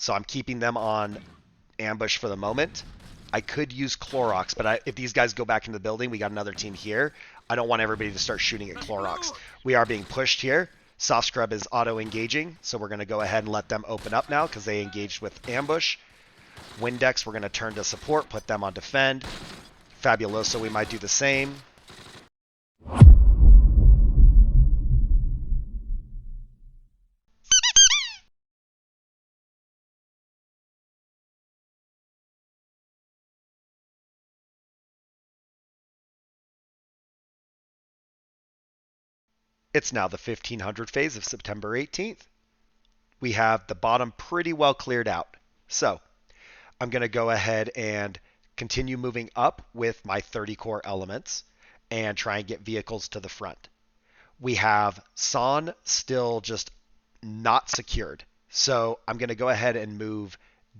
So I'm keeping them on ambush for the moment. I could use Clorox, but if these guys go back into the building, we got another team here. I don't want everybody to start shooting at Clorox. We are being pushed here. Soft Scrub is auto-engaging, so we're going to go ahead and let them open up now because they engaged with ambush. Windex, we're going to turn to support, put them on defend. Fabuloso, we might do the same. It's now the 1500 phase of September 18th. We have the bottom pretty well cleared out. So I'm going to go ahead and continue moving up with my 30 core elements and try and get vehicles to the front. We have San still just not secured. So I'm going to go ahead and move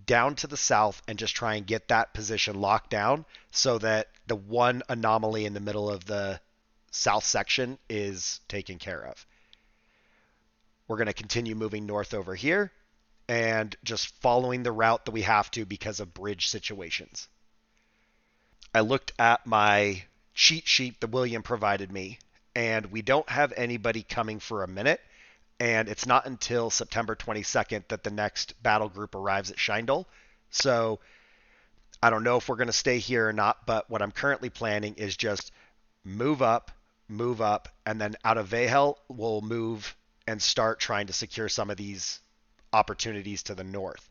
down to the south and just try and get that position locked down so that the one anomaly in the middle of the south section is taken care of. We're going to continue moving north over here and just following the route that we have to because of bridge situations. I looked at my cheat sheet that William provided me, and we don't have anybody coming for a minute, and it's not until September 22nd that the next battle group arrives at Scheindel. So I don't know if we're going to stay here or not, but what I'm currently planning is just move up, and then out of Vahel, we'll move and start trying to secure some of these opportunities to the north.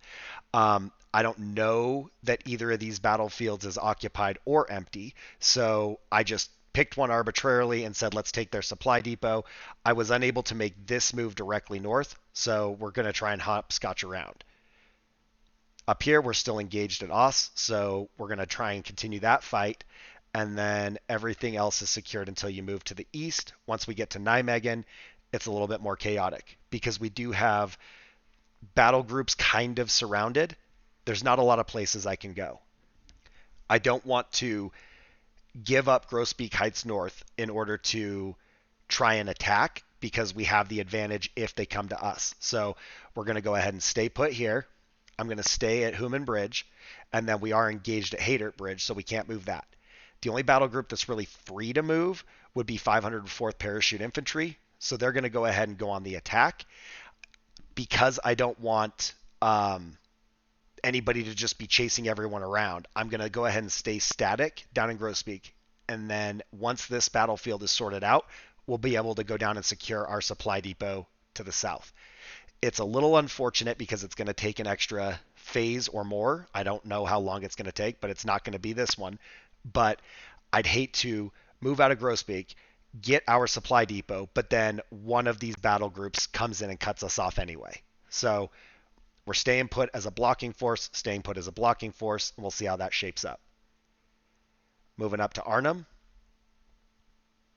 I don't know that either of these battlefields is occupied or empty, so I just picked one arbitrarily and said, let's take their supply depot. I was unable to make this move directly north, so we're going to try and hopscotch around. Up here, we're still engaged at Oss, so we're going to try and continue that fight. And then everything else is secured until you move to the east. Once we get to Nijmegen, it's a little bit more chaotic because we do have battle groups kind of surrounded. There's not a lot of places I can go. I don't want to give up Grosbeak Heights North in order to try and attack because we have the advantage if they come to us. So we're going to go ahead and stay put here. I'm going to stay at Human Bridge, and then we are engaged at Haydert Bridge, so we can't move that. The only battle group that's really free to move would be 504th Parachute Infantry, so they're going to go ahead and go on the attack. Because I don't want anybody to just be chasing everyone around, I'm going to go ahead and stay static down in Grosbeak. And then once this battlefield is sorted out, we'll be able to go down and secure our supply depot to the south. It's a little unfortunate because it's going to take an extra phase or more. I don't know how long it's going to take, but it's not going to be this one. But I'd hate to move out of Grosbeak, get our supply depot, but then one of these battle groups comes in and cuts us off anyway. So we're staying put as a blocking force, and we'll see how that shapes up. Moving up to Arnhem.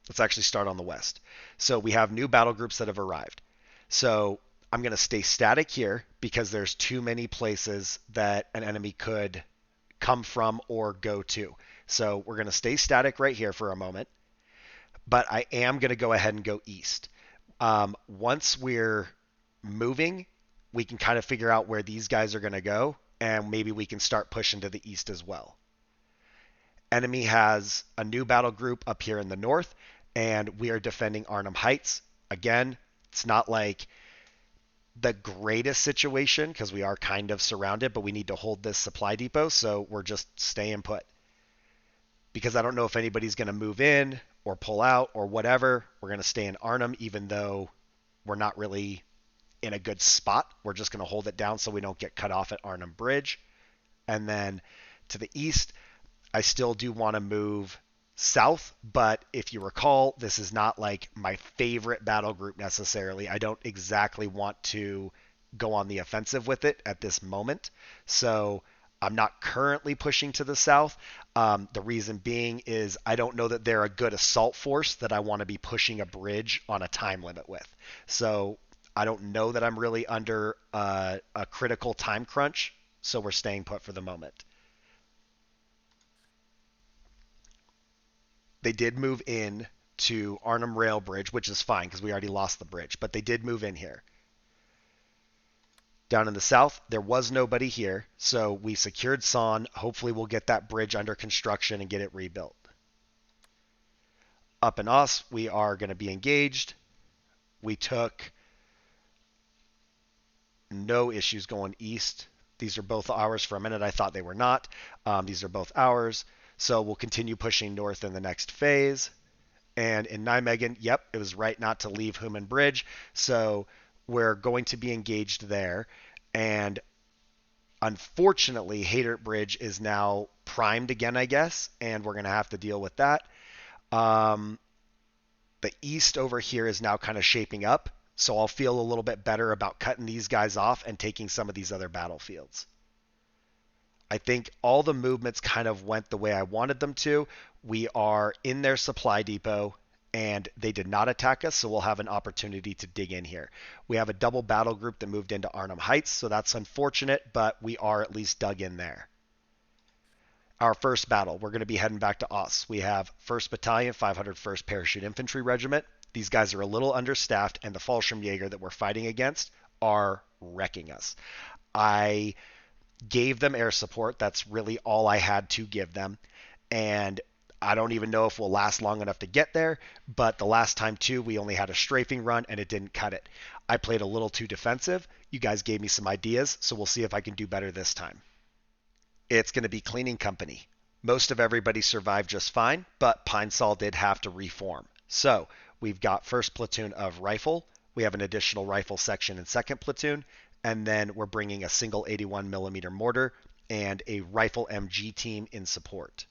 Let's actually start on the west. So we have new battle groups that have arrived. So I'm going to stay static here because there's too many places that an enemy could come from or go to. So we're going to stay static right here for a moment. But I am going to go ahead and go east. Once we're moving, we can kind of figure out where these guys are going to go, and maybe we can start pushing to the east as well. Enemy has a new battle group up here in the north, and we are defending Arnhem Heights. Again, it's not like the greatest situation because we are kind of surrounded, but we need to hold this supply depot, so we're just staying put. Because I don't know if anybody's going to move in or pull out or whatever. We're going to stay in Arnhem even though we're not really in a good spot. We're just going to hold it down so we don't get cut off at Arnhem Bridge. And then to the east, I still do want to move south, but if you recall, this is not like my favorite battle group necessarily. I don't exactly want to go on the offensive with it at this moment. So I'm not currently pushing to the south. The reason being is I don't know that they're a good assault force that I want to be pushing a bridge on a time limit with. So I don't know that I'm really under a critical time crunch. So we're staying put for the moment. They did move in to Arnhem Rail Bridge, which is fine because we already lost the bridge, but they did move in here. Down in the south, there was nobody here, so we secured Son. Hopefully we'll get that bridge under construction and get it rebuilt. Up in Os, we are going to be engaged. We took no issues going east. These are both ours. For a minute, I thought they were not. These are both ours. So we'll continue pushing north in the next phase. And in Nijmegen, yep, it was right not to leave Human Bridge. So we're going to be engaged there. And unfortunately, Hatert Bridge is now primed again, I guess. And we're going to have to deal with that. The east over here is now kind of shaping up. So I'll feel a little bit better about cutting these guys off and taking some of these other battlefields. I think all the movements kind of went the way I wanted them to. We are in their supply depot, and they did not attack us, so we'll have an opportunity to dig in here. We have a double battle group that moved into Arnhem Heights, so that's unfortunate, but we are at least dug in there. Our first battle, we're going to be heading back to Oss. We have 1st Battalion, 501st Parachute Infantry Regiment. These guys are a little understaffed, and the Fallschirmjäger that we're fighting against are wrecking us. I gave them air support. That's really all I had to give them. And I don't even know if we'll last long enough to get there, but the last time too, we only had a strafing run and it didn't cut it. I played a little too defensive. You guys gave me some ideas, so we'll see if I can do better this time. It's going to be cleaning company. Most of everybody survived just fine, but Pine Sol did have to reform. So we've got 1st Platoon of Rifle. We have an additional rifle section in 2nd Platoon. And then we're bringing a single 81mm mortar and a rifle MG team in support.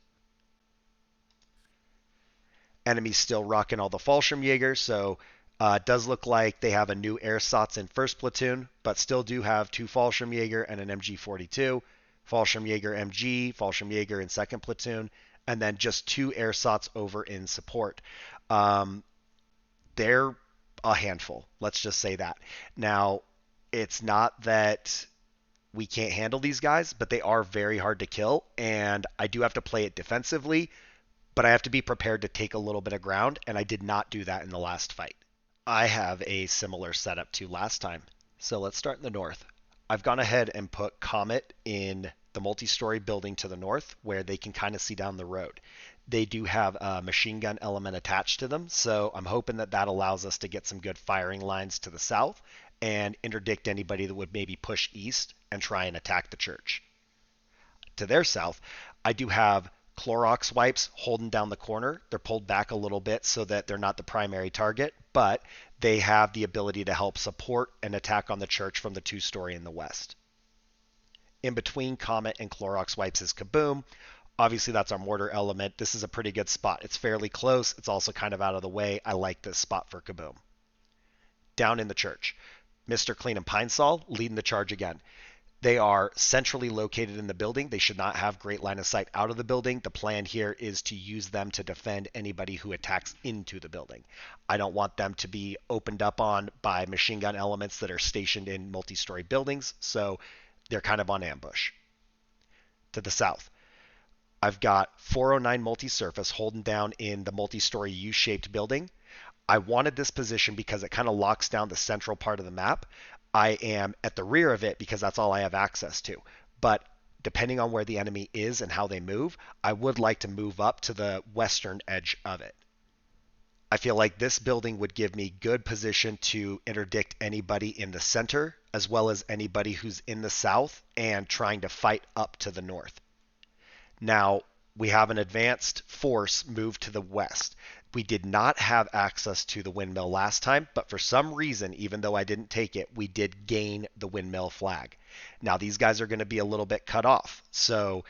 Enemies still rocking all the Fallschirmjäger, so it does look like they have a new ersatz in 1st Platoon, but still do have 2 Fallschirmjäger and an MG42, Fallschirmjäger MG, Fallschirmjäger in 2nd Platoon, and then just 2 ersatz over in support. They're a handful, let's just say that. Now, it's not that we can't handle these guys, but they are very hard to kill, and I do have to play it defensively, but I have to be prepared to take a little bit of ground, and I did not do that in the last fight. I have a similar setup to last time, so let's start in the north. I've gone ahead and put Comet in the multi-story building to the north, where they can kind of see down the road. They do have a machine gun element attached to them, so I'm hoping that that allows us to get some good firing lines to the south, and interdict anybody that would maybe push east and try and attack the church. To their south, I do have Clorox wipes holding down the corner. They're pulled back a little bit so that they're not the primary target, but they have the ability to help support an attack on the church from the 2-story in the west. In between Comet and Clorox wipes is Kaboom. Obviously, that's our mortar element. This is a pretty good spot. It's fairly close. It's also kind of out of the way. I like this spot for Kaboom. Down in the church, Mr. Clean and Pine Sol leading the charge again. They are centrally located in the building. They should not have great line of sight out of the building. The plan here is to use them to defend anybody who attacks into the building. I don't want them to be opened up on by machine gun elements that are stationed in multi-story buildings, so they're kind of on ambush. To the south, I've got 409 multi-surface holding down in the multi-story U-shaped building. I wanted this position because it kind of locks down the central part of the map. I am at the rear of it because that's all I have access to. But depending on where the enemy is and how they move, I would like to move up to the western edge of it. I feel like this building would give me good position to interdict anybody in the center, as well as anybody who's in the south and trying to fight up to the north. Now, we have an advanced force move to the west. We did not have access to the windmill last time, but for some reason, even though I didn't take it, we did gain the windmill flag. Now, these guys are going to be a little bit cut off. So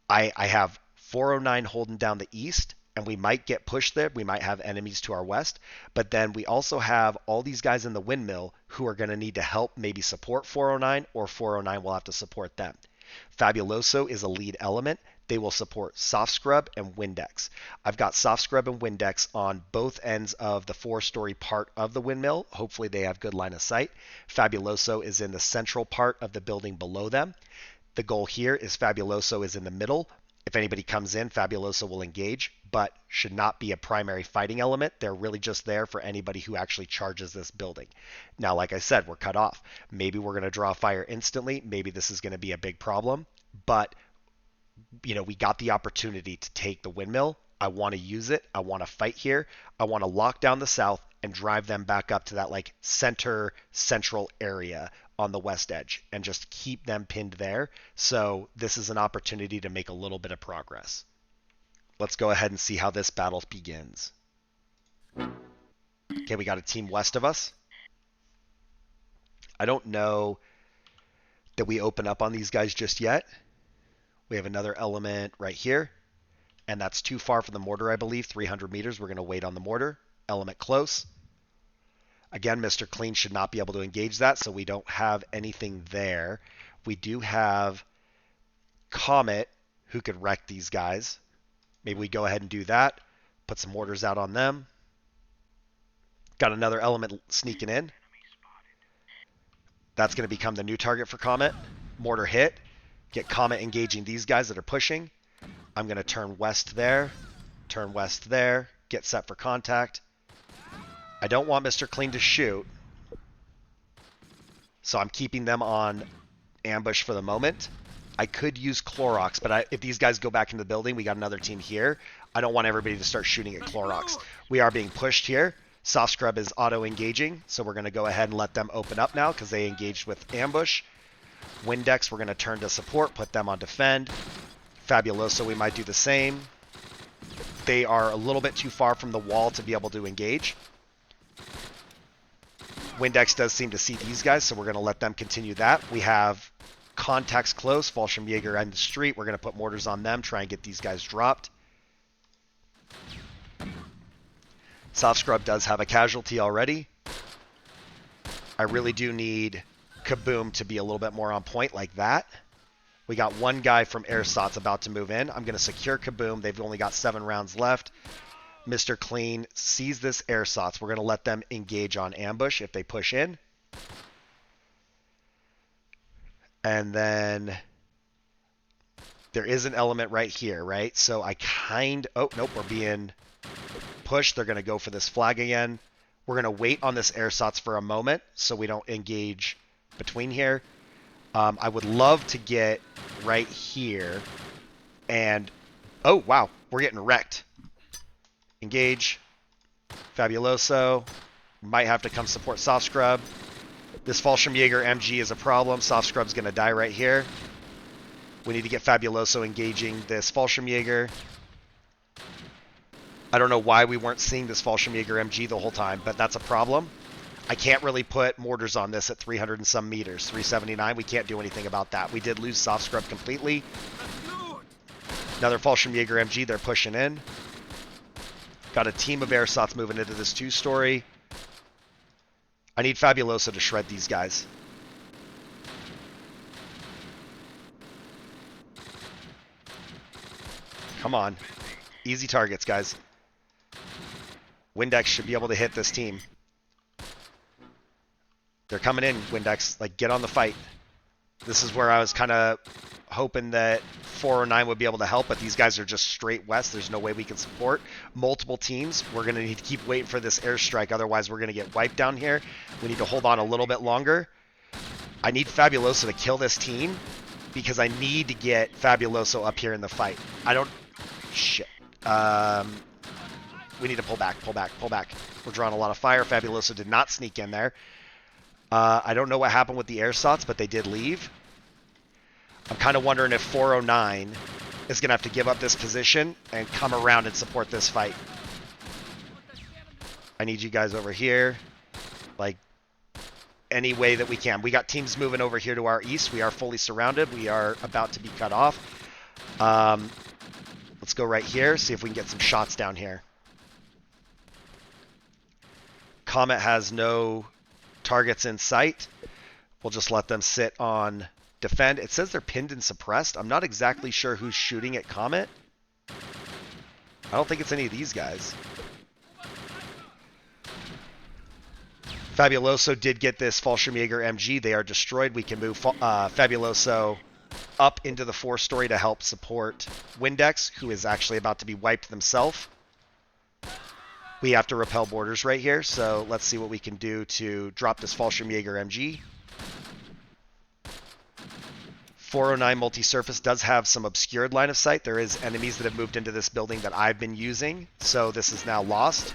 I have 409 holding down the east, and we might get pushed there. We might have enemies to our west, but then we also have all these guys in the windmill who are going to need to help maybe support 409, or 409 will have to support them. Fabuloso is a lead element. They will support Soft Scrub and Windex. I've got Soft Scrub and Windex on both ends of the 4-story part of the windmill. Hopefully they have good line of sight. Fabuloso is in the central part of the building below them. The goal here is Fabuloso is in the middle, If anybody comes in, Fabuloso will engage, but should not be a primary fighting element. They're really just there for anybody who actually charges this building. Now, like I said, we're cut off. Maybe we're going to draw fire instantly. Maybe this is going to be a big problem. But, we got the opportunity to take the windmill. I want to use it. I want to fight here. I want to lock down the south and drive them back up to that central area on the west edge and just keep them pinned there. So this is an opportunity to make a little bit of progress. Let's go ahead and see how this battle begins. Okay, we got a team west of us. I don't know that we open up on these guys just yet. We have another element right here, and that's too far for the mortar, I believe, 300 meters. We're going to wait on the mortar. Element close. Again, Mr. Clean should not be able to engage that, so we don't have anything there. We do have Comet, who could wreck these guys. Maybe we go ahead and do that. Put some mortars out on them. Got another element sneaking in. That's going to become the new target for Comet. Mortar hit. Get Comet engaging these guys that are pushing. I'm going to turn west there. Turn west there. Get set for contact. I don't want Mr. Clean to shoot, so I'm keeping them on ambush for the moment. I could use Clorox, but if these guys go back into the building, we got another team here. I don't want everybody to start shooting at Clorox. We are being pushed here. Soft Scrub is auto-engaging, so we're going to go ahead and let them open up now because they engaged with ambush. Windex, we're going to turn to support, put them on defend. Fabuloso, we might do the same. They are a little bit too far from the wall to be able to engage. Windex does seem to see these guys, so we're going to let them continue that. We have contacts close, Fallschirmjäger in the street. We're going to put mortars on them, try and get these guys dropped. Soft Scrub does have a casualty already. I really do need Kaboom to be a little bit more on point like that. We got one guy from Airsots about to move in. I'm going to secure Kaboom. They've only got 7 rounds left. Mr. Clean sees this Airsots. We're going to let them engage on ambush if they push in. And then there is an element right here, right? So oh, nope, we're being pushed. They're going to go for this flag again. We're going to wait on this Airsots for a moment so we don't engage between here. I would love to get right here and... Oh, wow. We're getting wrecked. Engage. Fabuloso. Might have to come support Soft Scrub. This Fallschirmjäger MG is a problem. Soft Scrub's going to die right here. We need to get Fabuloso engaging this Fallschirmjäger. I don't know why we weren't seeing this Fallschirmjäger MG the whole time, but that's a problem. I can't really put mortars on this at 300 and some meters. 379, we can't do anything about that. We did lose Soft Scrub completely. Another Fallschirmjäger MG, they're pushing in. Got a team of Airsots moving into this 2-story. I need Fabuloso to shred these guys. Come on. Easy targets, guys. Windex should be able to hit this team. They're coming in, Windex. Like, get on the fight. This is where I was kind of hoping that 409 would be able to help, but these guys are just straight west. There's no way we can support multiple teams. We're going to need to keep waiting for this airstrike. Otherwise, we're going to get wiped down here. We need to hold on a little bit longer. I need Fabuloso to kill this team because I need to get Fabuloso up here in the fight. I don't... Shit. We need to pull back, pull back, pull back. We're drawing a lot of fire. Fabuloso did not sneak in there. I don't know what happened with the Airsots, but they did leave. I'm kind of wondering if 409 is going to have to give up this position and come around and support this fight. I need you guys over here. Like, any way that we can. We got teams moving over here to our east. We are fully surrounded. We are about to be cut off. Let's go right here, see if we can get some shots down here. Comet has no targets in sight. We'll just let them sit on defend. It says they're pinned and suppressed. I'm not exactly sure who's shooting at Comet. I don't think it's any of these guys. Fabuloso did get this Fallschirmjäger MG. They are destroyed. We can move Fabuloso up into the 4-story to help support Windex, who is actually about to be wiped themselves. We have to repel borders right here, so let's see what we can do to drop this Fallschirmjäger MG. 409 multi-surface does have some obscured line of sight. There is enemies that have moved into this building that I've been using, so this is now lost.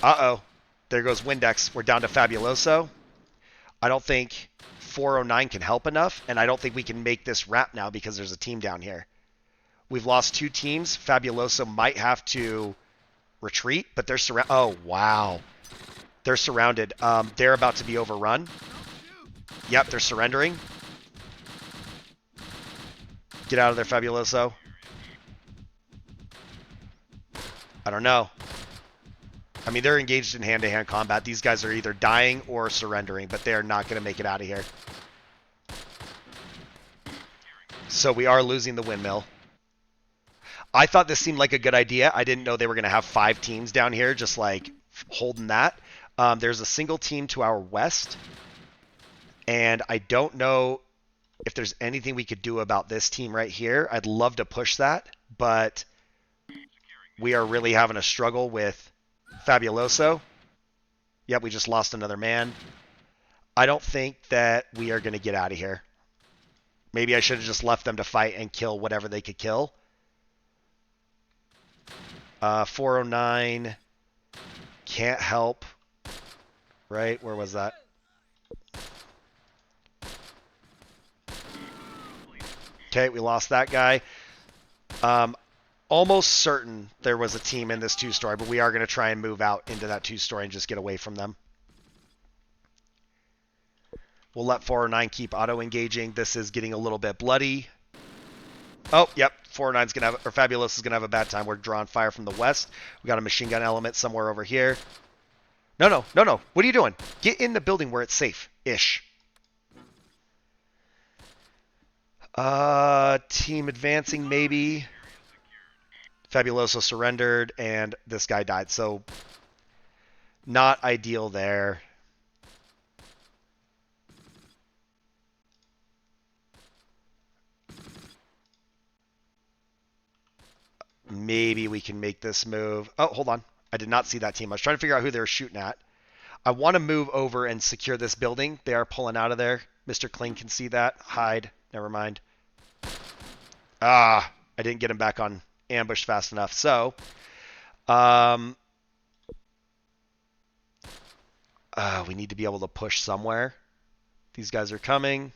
Uh-oh. There goes Windex. We're down to Fabuloso. I don't think 409 can help enough, and I don't think we can make this wrap now because there's a team down here. We've lost 2 teams. Fabuloso might have to retreat, but they're surrounded. Oh, wow. They're surrounded. They're about to be overrun. Yep, they're surrendering. Get out of there, Fabuloso. I don't know. I mean, they're engaged in hand-to-hand combat. These guys are either dying or surrendering, but they're not going to make it out of here. So we are losing the windmill. I thought this seemed like a good idea. I didn't know they were going to have 5 teams down here just like holding that. There's a single team to our west. And I don't know if there's anything we could do about this team right here. I'd love to push that, but we are really having a struggle with Fabuloso. Yep, we just lost another man. I don't think that we are going to get out of here. Maybe I should have just left them to fight and kill whatever they could kill. 409 can't help. Right? Where was that? Okay, we lost that guy. Almost certain there was a team in this 2-story, but we are going to try and move out into that 2-story and just get away from them. We'll let 409 keep auto-engaging. This is getting a little bit bloody. Oh, yep. 409's going to have, or Fabulous is going to have a bad time. We're drawing fire from the west. We got a machine gun element somewhere over here. No. What are you doing? Get in the building where it's safe-ish. Team advancing, maybe. Fabuloso surrendered, and this guy died. So, not ideal there. Maybe we can make this move. Oh, hold on. I did not see that team. I was trying to figure out who they were shooting at. I want to move over and secure this building. They are pulling out of there. Mr. Kling can see that. Hide. Never mind. I didn't get him back on ambush fast enough. So, we need to be able to push somewhere. These guys are coming.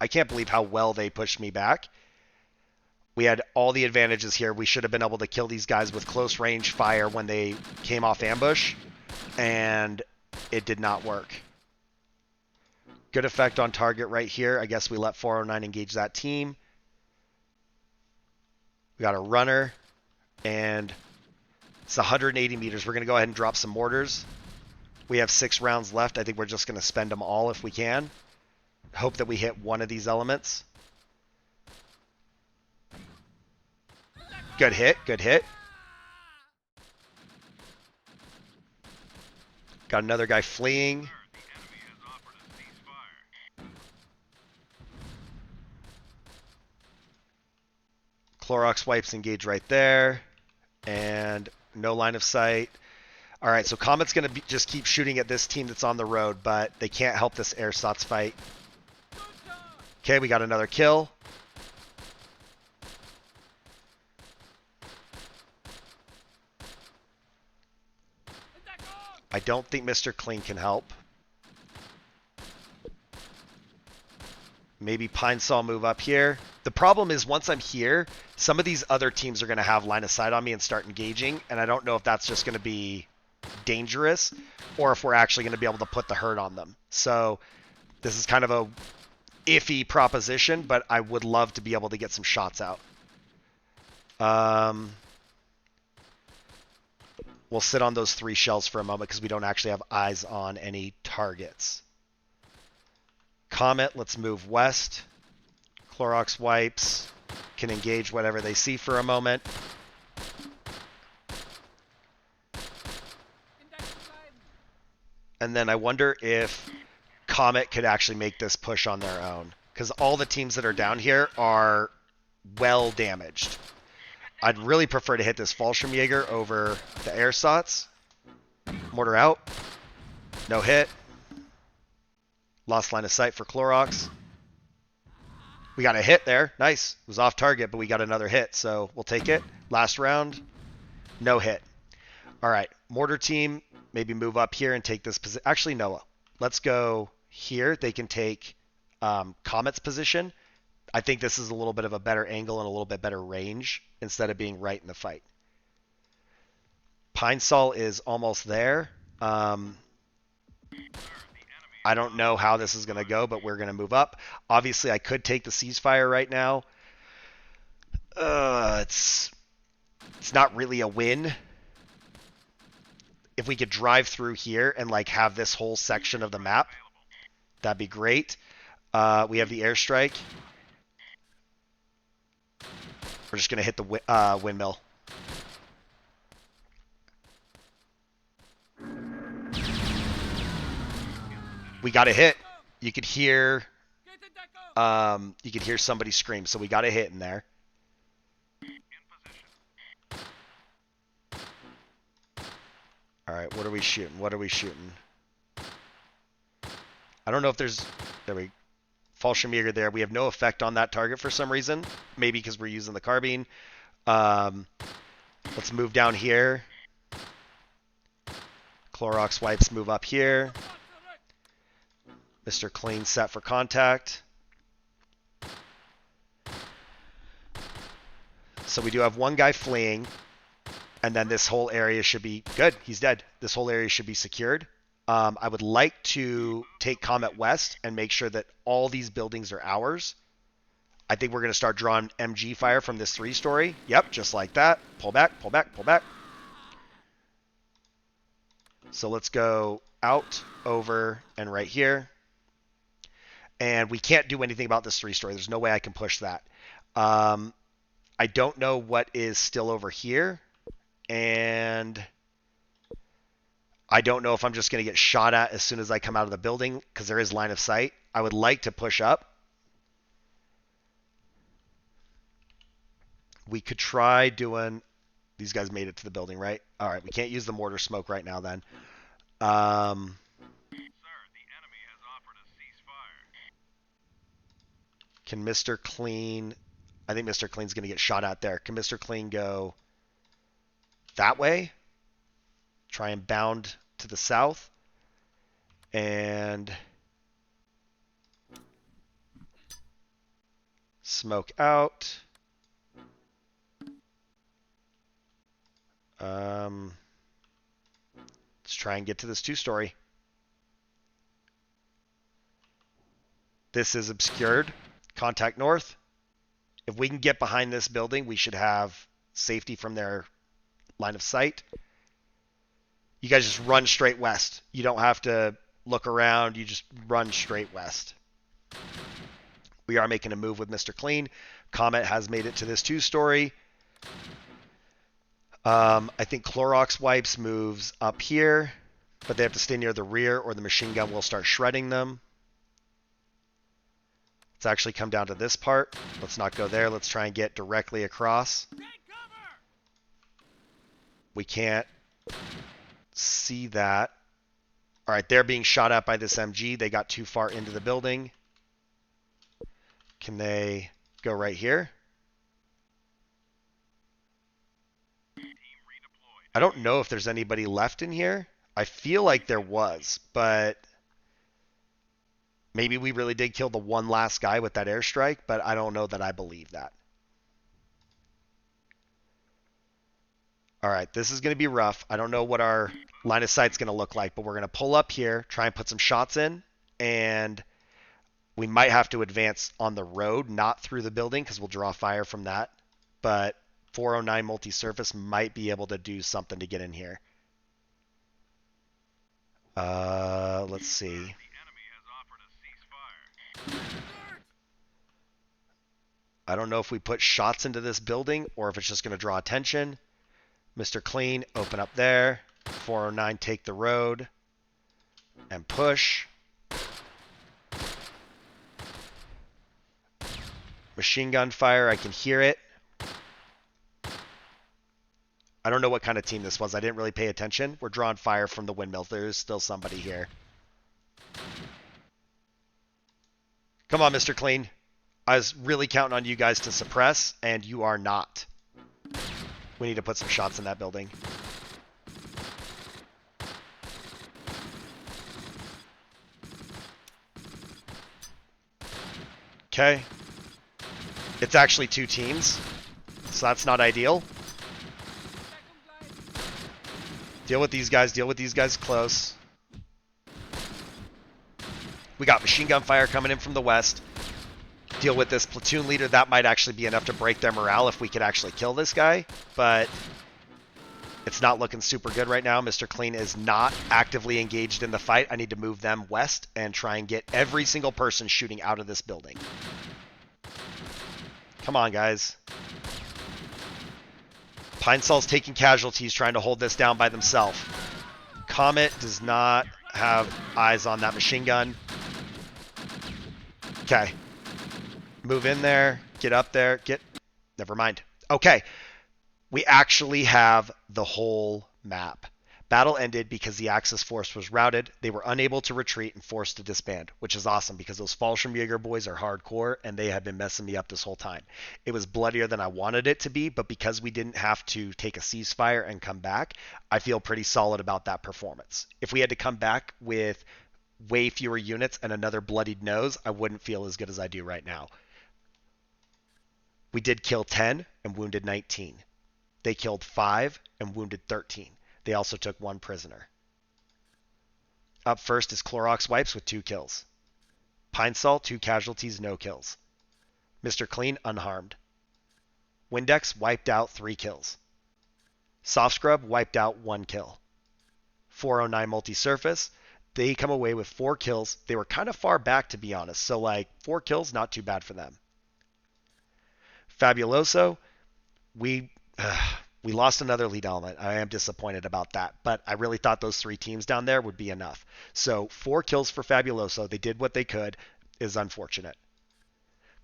I can't believe how well they pushed me back. We had all the advantages here. We should have been able to kill these guys with close range fire when they came off ambush, and it did not work. Good effect on target right here. I guess we let 409 engage that team. We got a runner, and it's 180 meters. We're going to go ahead and drop some mortars. We have 6 rounds left. I think we're just going to spend them all if we can. Hope that we hit one of these elements. Good hit, good hit. Got another guy fleeing. Clorox wipes engage right there. And no line of sight. All right, so Comet's going to just keep shooting at this team that's on the road, but they can't help this ersatz fight. Okay, we got another kill. I don't think Mr. Clean can help. Maybe Pine Saw move up here. The problem is once I'm here, some of these other teams are going to have line of sight on me and start engaging, and I don't know if that's just going to be dangerous or if we're actually going to be able to put the hurt on them. So this is kind of a iffy proposition, but I would love to be able to get some shots out. We'll sit on those 3 shells for a moment because we don't actually have eyes on any targets. Comet, let's move west. Clorox wipes can engage whatever they see for a moment. And then I wonder if Comet could actually make this push on their own. Because all the teams that are down here are well damaged. I'd really prefer to hit this Fallschirmjäger over the Ersatz. Mortar out. No hit. Lost line of sight for Clorox. We got a hit there. Nice. It was off target, but we got another hit, so we'll take it. Last round. No hit. All right. Mortar team, maybe move up here and take this position. Actually, no. Let's go here. They can take Comet's position. I think this is a little bit of a better angle and a little bit better range instead of being right in the fight. Pine Sol is almost there. I don't know how this is going to go, but we're going to move up. Obviously, I could take the ceasefire right now. It's not really a win. If we could drive through here and like have this whole section of the map, that'd be great. We have the airstrike. We're just going to hit the windmill. We got a hit. You could hear somebody scream, so we got a hit in there. All right, what are we shooting? What are we shooting? I don't know if there's... There we... Fallschirmjäger there. We have no effect on that target for some reason. Maybe because we're using the carbine. Let's move down here. Clorox wipes move up here. Mr. Clean set for contact. So we do have one guy fleeing. And then this whole area should be... Good, he's dead. This whole area should be secured. I would like to take Comet West and make sure that all these buildings are ours. I think we're going to start drawing MG fire from this 3-story. Yep, just like that. Pull back, pull back, pull back. So let's go out, over, and right here. And we can't do anything about this 3-story. There's no way I can push that. I don't know what is still over here. And... I don't know if I'm just going to get shot at as soon as I come out of the building because there is line of sight. I would like to push up. We could try doing... These guys made it to the building, right? All right, we can't use the mortar smoke right now then. Sir, the enemy has offered a ceasefire. Can Mr. Clean... I think Mr. Clean's going to get shot at there. Can Mr. Clean go that way? Try and bound to the south. And smoke out. Let's try and get to this 2-story. This is obscured. Contact north. If we can get behind this building, we should have safety from their line of sight. You guys just run straight west. You don't have to look around. You just run straight west. We are making a move with Mr. Clean. Comet has made it to this 2-story. I think Clorox wipes moves up here, but they have to stay near the rear or the machine gun will start shredding them. Let's actually come down to this part. Let's not go there. Let's try and get directly across. We can't see that. All right, they're being shot at by this MG. They got too far into the building. Can they go right here? I don't know if there's anybody left in here. I feel like there was, but maybe we really did kill the one last guy with that airstrike, but I don't know that I believe that. All right, this is going to be rough. I don't know what our line of sight's going to look like, but we're going to pull up here, try and put some shots in, and we might have to advance on the road, not through the building, because we'll draw fire from that. But 409 multi-surface might be able to do something to get in here. Let's see. I don't know if we put shots into this building or if it's just going to draw attention. Mr. Clean, open up there. 409, take the road. And push. machine gun fire. I can hear it. I don't know what kind of team this was. I didn't really pay attention. We're drawing fire from the windmill. There's still somebody here. Come on, Mr. Clean. I was really counting on you guys to suppress, and you are not. We need to put some shots in that building. Okay. It's actually 2 teams, so that's not ideal. Deal with these guys close. We got machine gun fire coming in from the west. Deal with this platoon leader. That might actually be enough to break their morale if we could actually kill this guy, but it's not looking super good right now. Mr. Clean is not actively engaged in the fight. I need to move them west and try and get every single person shooting out of this building. Come on, guys. Pine Sol's taking casualties trying to hold this down by themselves. Comet does not have eyes on that machine gun. Okay. Move in there. Get up there. Never mind. Okay. We actually have the whole map. Battle ended because the Axis force was routed. They were unable to retreat and forced to disband, which is awesome because those Fallschirmjäger boys are hardcore and they have been messing me up this whole time. It was bloodier than I wanted it to be, but because we didn't have to take a ceasefire and come back, I feel pretty solid about that performance. If we had to come back with way fewer units and another bloodied nose, I wouldn't feel as good as I do right now. We did kill 10 and wounded 19. They killed 5 and wounded 13. They also took 1 prisoner. Up first is Clorox Wipes with 2 kills. Pine Sol, 2 casualties, no kills. Mr. Clean, unharmed. Windex wiped out 3 kills. Soft Scrub wiped out 1 kill. 409 Multi-Surface, they come away with 4 kills. They were kind of far back, to be honest, so 4 kills, not too bad for them. Fabuloso, we lost another lead element. I am disappointed about that, but I really thought those 3 teams down there would be enough. So 4 kills for Fabuloso. They did what they could. Is unfortunate.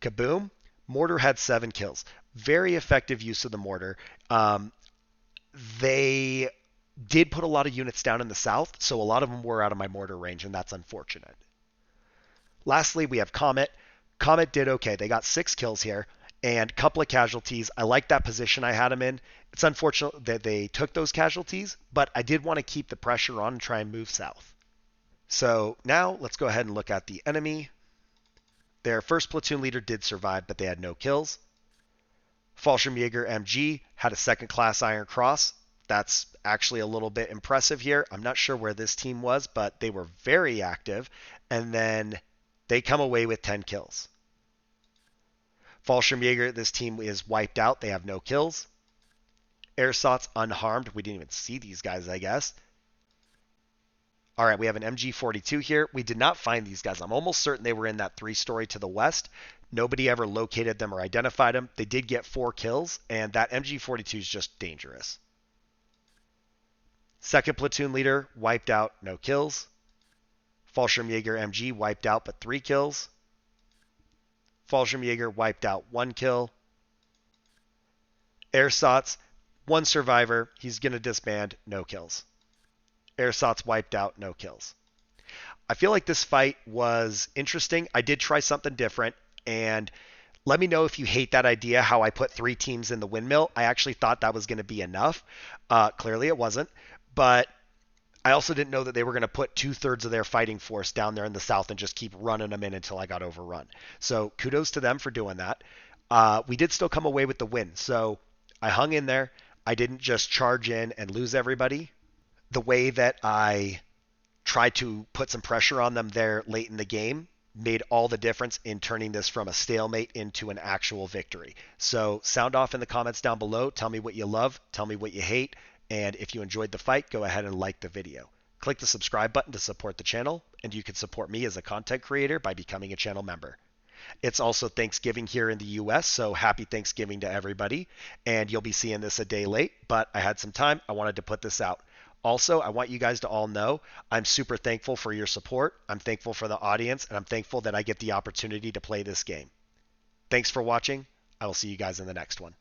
Kaboom, Mortar had 7 kills. Very effective use of the mortar. They did put a lot of units down in the south, so a lot of them were out of my mortar range, and that's unfortunate. Lastly, we have Comet. Comet did okay. They got 6 kills here and a couple of casualties. I like that position I had them in. It's unfortunate that they took those casualties, but I did want to keep the pressure on and try and move south. So now let's go ahead and look at the enemy. Their first platoon leader did survive, but they had no kills. Fallschirmjäger MG had a second-class Iron Cross. That's actually a little bit impressive here. I'm not sure where this team was, but they were very active, and then they come away with 10 kills. Fallschirmjäger, this team is wiped out. They have no kills. Ersatz unharmed. We didn't even see these guys, I guess. All right, we have an MG42 here. We did not find these guys. I'm almost certain they were in that 3-story to the west. Nobody ever located them or identified them. They did get 4 kills, and that MG42 is just dangerous. Second platoon leader wiped out, no kills. Fallschirmjäger MG wiped out, but 3 kills. Fallschirmjäger wiped out, 1 kill. Ersatz, 1 survivor. He's going to disband, no kills. Ersatz wiped out, no kills. I feel like this fight was interesting. I did try something different, and let me know if you hate that idea, how I put 3 teams in the windmill. I actually thought that was going to be enough. Clearly it wasn't, but I also didn't know that they were going to put 2/3 of their fighting force down there in the south and just keep running them in until I got overrun. So kudos to them for doing that. We did still come away with the win, so I hung in there. I didn't just charge in and lose everybody. The way that I tried to put some pressure on them there late in the game made all the difference in turning this from a stalemate into an actual victory. So sound off in the comments down below. Tell me what you love. Tell me what you hate. And if you enjoyed the fight, go ahead and like the video. Click the subscribe button to support the channel, and you can support me as a content creator by becoming a channel member. It's also Thanksgiving here in the US, so happy Thanksgiving to everybody. And you'll be seeing this a day late, but I had some time. I wanted to put this out. Also, I want you guys to all know I'm super thankful for your support. I'm thankful for the audience, and I'm thankful that I get the opportunity to play this game. Thanks for watching. I will see you guys in the next one.